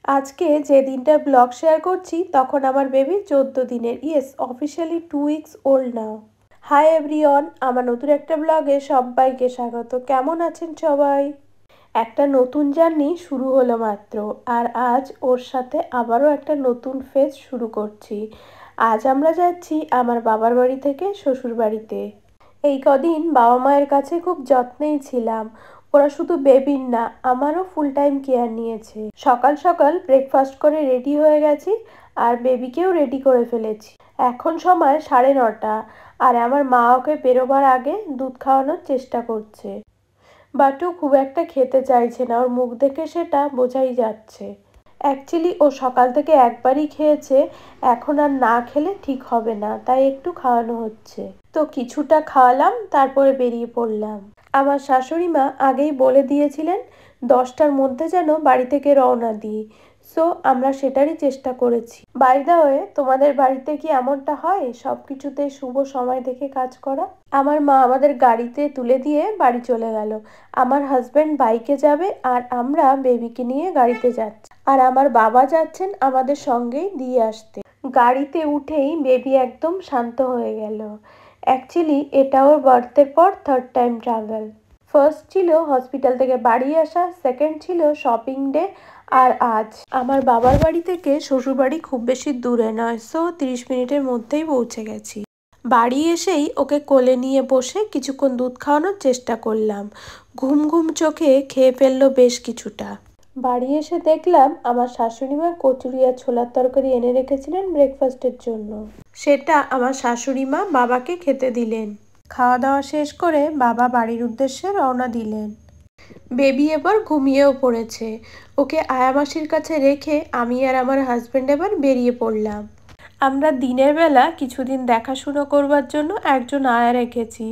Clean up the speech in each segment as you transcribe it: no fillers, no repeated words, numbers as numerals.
আজকে যে দিনটার ব্লগ শেয়ার করছি তখন আমার বেবি 14 দিনের, ইয়েস অফিসিয়ালি 2 উইকস ওল্ড নাও। হাই এভরিওয়ান, আমার নতুন একটা ব্লগে সবাইকে স্বাগত। কেমন আছেন সবাই? একটা নতুন জার্নি শুরু হলো মাত্র, আর আজ ওর সাথে আবারও একটা নতুন ফেজ শুরু করছি। আজ আমরা যাচ্ছি আমার বাবার বাড়ি থেকে শ্বশুর বাড়িতে। এই কদিন বাবা মায়ের কাছে খুব যত্নেই ছিলাম। ওরা শুধু বেবির না, আমারও ফুল টাইম কেয়ার নিয়েছে। সকাল সকাল ব্রেকফাস্ট করে রেডি হয়ে গেছি, আর বেবিকেও রেডি করে ফেলেছি। এখন সময় 9:30, আর আমার মা ওকে বেরোবার আগে দুধ খাওয়ানোর চেষ্টা করছে। বাটু খুব একটা খেতে চাইছে না, ওর মুখ দেখে সেটা বোঝাই যাচ্ছে। অ্যাকচুয়ালি ও সকাল থেকে একবারই খেয়েছে, এখন আর না খেলে ঠিক হবে না, তাই একটু খাওয়ানো হচ্ছে। তো কিছুটা খাওয়ালাম, তারপরে বেরিয়ে পড়লাম। আমার শাশুড়ি মা আগেই বলে দিয়েছিলেন 10টার মধ্যে যেন বাড়ি থেকে রওনা দিই, সো আমরা সেটারই চেষ্টা করেছি। বাই দ্য ওয়ে, তোমাদের বাড়িতে কি এমনটা হয় সব কিছুতে শুভ সময় দেখে কাজ করা? আমার মা আমাদের গাড়িতে তুলে দিয়ে বাড়ি চলে গেল। আমার হাজব্যান্ড বাইকে যাবে, আর আমরা বেবিকে নিয়ে গাড়িতে যাচ্ছি। আর আমার বাবা যাচ্ছেন আমাদের সঙ্গেই দিয়ে আসতে। গাড়িতে উঠেই বেবি একদম শান্ত হয়ে গেল। অ্যাকচুয়ালি এটা ওর বার্থের পর 3rd টাইম ট্রাভেল। ফার্স্ট ছিল হসপিটাল থেকে বাড়ি আসা, সেকেন্ড ছিল শপিং ডে, আর আজ আমার বাবার বাড়ি থেকে শ্বশুরবাড়ি খুব বেশি দূরে নয়, সো 30 মিনিটের মধ্যেই পৌঁছে গেছি। বাড়ি এসেই ওকে কোলে নিয়ে বসে কিছুক্ষণ দুধ খাওয়ানোর চেষ্টা করলাম। ঘুম ঘুম চোখে খেয়ে ফেললো বেশ কিছুটা। বাড়ি এসে দেখলাম আমার শাশুড়ি মা কচুরি আর ছোলার তরকারি এনে রেখেছিলেন ব্রেকফাস্টের জন্য। সেটা আমার শাশুড়ি মা বাবাকে খেতে দিলেন। খাওয়া দাওয়া শেষ করে বাবা বাড়ির উদ্দেশ্যে রওনা দিলেন। বেবি এবার ঘুমিয়েও পড়েছে। ওকে আয়া মাসির কাছে রেখে আমি আর আমার হাজব্যান্ড এবার বেরিয়ে পড়লাম। আমরা দিনের বেলা কিছুদিন দেখাশুনো করবার জন্য একজন আয়া রেখেছি।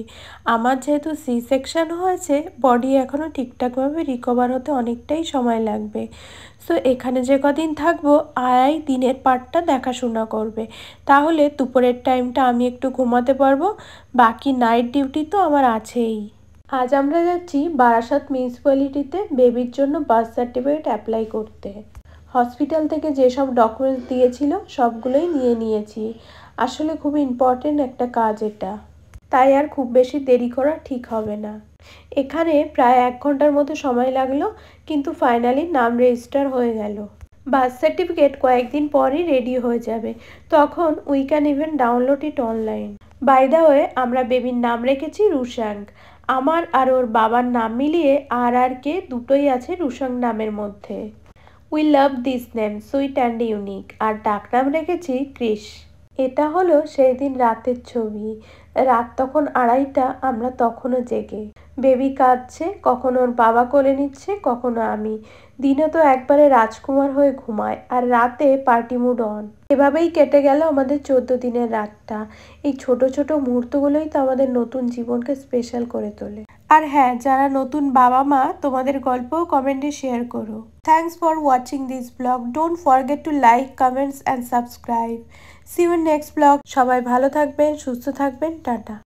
আমার যেহেতু সি সেকশন হয়েছে, বডি এখনও ঠিকঠাকভাবে রিকভার হতে অনেকটাই সময় লাগবে। সো এখানে যে কদিন থাকবো, আয়াই দিনের পার্টটা দেখাশোনা করবে। তাহলে দুপুরের টাইমটা আমি একটু ঘুমাতে পারবো, বাকি নাইট ডিউটি তো আমার আছেই। আজ আমরা যাচ্ছি বারাসাত মিউনিসিপ্যালিটিতে বেবির জন্য বার্থ সার্টিফিকেট অ্যাপ্লাই করতে। হসপিটাল থেকে যেসব ডকুমেন্টস দিয়েছিল সবগুলোই নিয়ে নিয়েছি। আসলে খুব ইম্পর্টেন্ট একটা কাজ এটা, তাই আর খুব বেশি দেরি করা ঠিক হবে না। এখানে প্রায় 1 ঘন্টার মতো সময় লাগলো, কিন্তু ফাইনালি নাম রেজিস্টার হয়ে গেল। বার্থ সার্টিফিকেট কয়েকদিন পরই রেডি হয়ে যাবে, তখন we can even download it online. By the way, আমরা বেবির নাম রেখেছি রুশাং। আমার আর ওর বাবার নাম মিলিয়ে আর কে দুটোই আছে রুশাং নামের মধ্যে। We love this name, sweet and unique. আর ডাকনাম রেখেছি ক্রিস। এটা হলো সেই দিন রাতের ছবি। রাত তখন 2:30, আমরা তখনও জেগে। বেবি কাঁদছে, কখনো ওর বাবা কোলে নিচ্ছে, কখনো আমি। দিনে তো একবারে রাজকুমার হয়ে ঘুমায়, আর রাতে পার্টি মুড অন। এভাবেই কেটে গেল আমাদের 14 দিনের রাতটা। এই ছোট ছোট মুহূর্তগুলোই তো আমাদের নতুন জীবনকে স্পেশাল করে তোলে। আর হ্যাঁ, যারা নতুন বাবা মা, তোমাদের গল্পও কমেন্টে শেয়ার করো। Thanks for watching this blog. Don't forget to like, comments and subscribe. See you in next blog. সবাই ভালো থাকবেন, সুস্থ থাকবেন, টাটা।